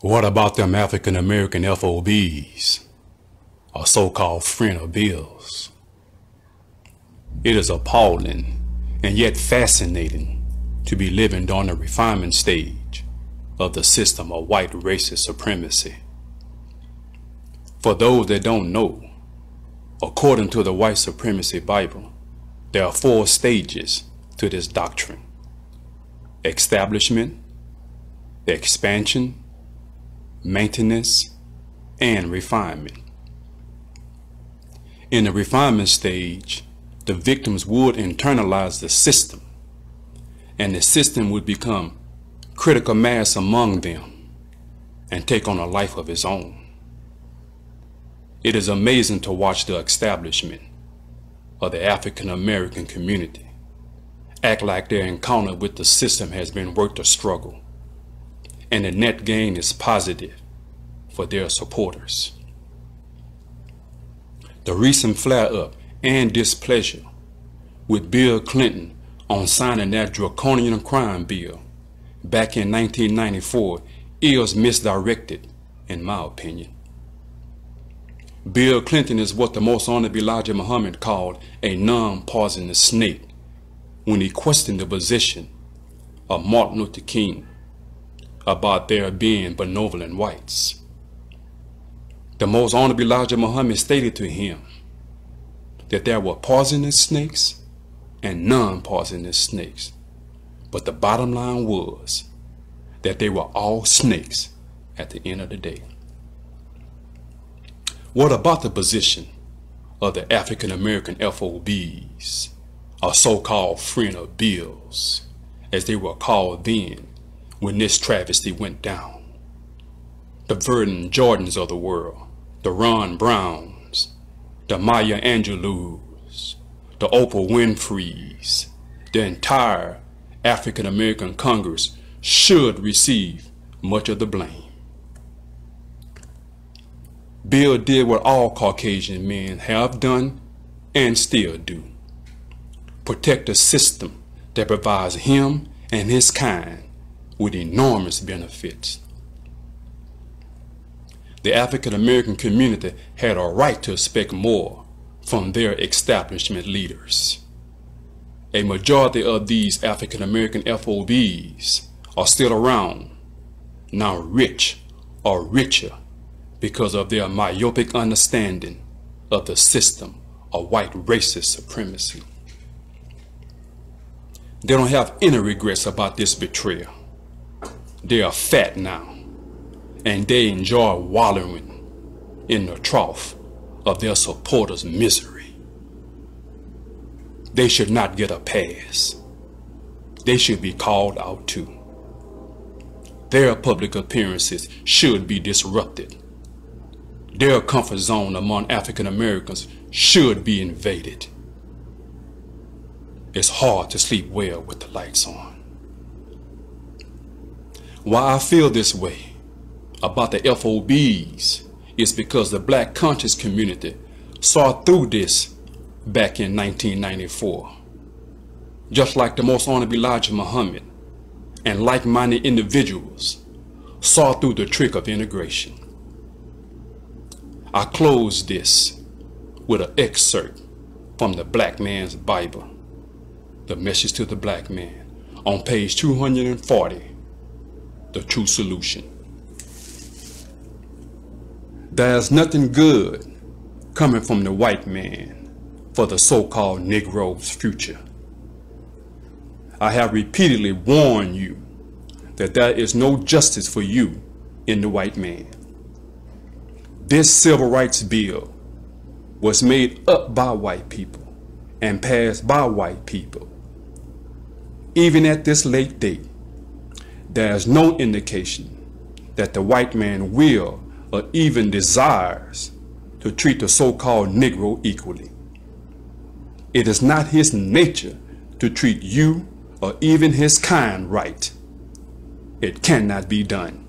What about them African American F.O.B'S, or so-called friend of Bills? It is appalling and yet fascinating to be living during the refinement stage of the system of white racist supremacy. For those that don't know, according to the White Supremacy Bible, there are 4 stages to this doctrine: establishment, expansion, maintenance, and refinement. In the refinement stage, the victims would internalize the system, and the system would become critical mass among them and take on a life of its own. It is amazing to watch the establishment of the African American community act like their encounter with the system has been worth the struggle, and the net gain is positive for their supporters. The recent flare-up and displeasure with Bill Clinton on signing that draconian crime bill back in 1994 is misdirected, in my opinion. Bill Clinton is what the Most Honorable Elijah Muhammad called a non-poisonous snake when he questioned the position of Martin Luther King about there being benevolent whites. The Most Honorable Elijah Muhammad stated to him that there were poisonous snakes and non-poisonous snakes, but the bottom line was that they were all snakes at the end of the day. What about the position of the African American F.O.B'S, or so-called friend of Bills, as they were called then when this travesty went down? The Verdon Jordans of the world, the Ron Browns, the Maya Angelou's, the Oprah Winfrey's, the entire African American Congress should receive much of the blame. Bill did what all Caucasian men have done and still do: protect a system that provides him and his kind with enormous benefits. The African American community had a right to expect more from their establishment leaders. A majority of these African American F.O.B'S are still around, now rich or richer because of their myopic understanding of the system of white racist supremacy. They don't have any regrets about this betrayal. They are fat now, and they enjoy wallowing in the trough of their supporters' misery. They should not get a pass. They should be called out too. Their public appearances should be disrupted. Their comfort zone among African Americans should be invaded. It's hard to sleep well with the lights on. Why I feel this way about the F.O.B'S is because the black conscious community saw through this back in 1994. Just like the Most Honorable Elijah Muhammad and like-minded individuals saw through the trick of integration. I close this with an excerpt from the Black Man's Bible, The Message to the Black Man, on page 240, The True Solution. There's nothing good coming from the white man for the so-called Negro's future. I have repeatedly warned you that there is no justice for you in the white man. This civil rights bill was made up by white people and passed by white people. Even at this late date, there is no indication that the white man will or even desires to treat the so-called Negro equally. It is not his nature to treat you or even his kind right. It cannot be done.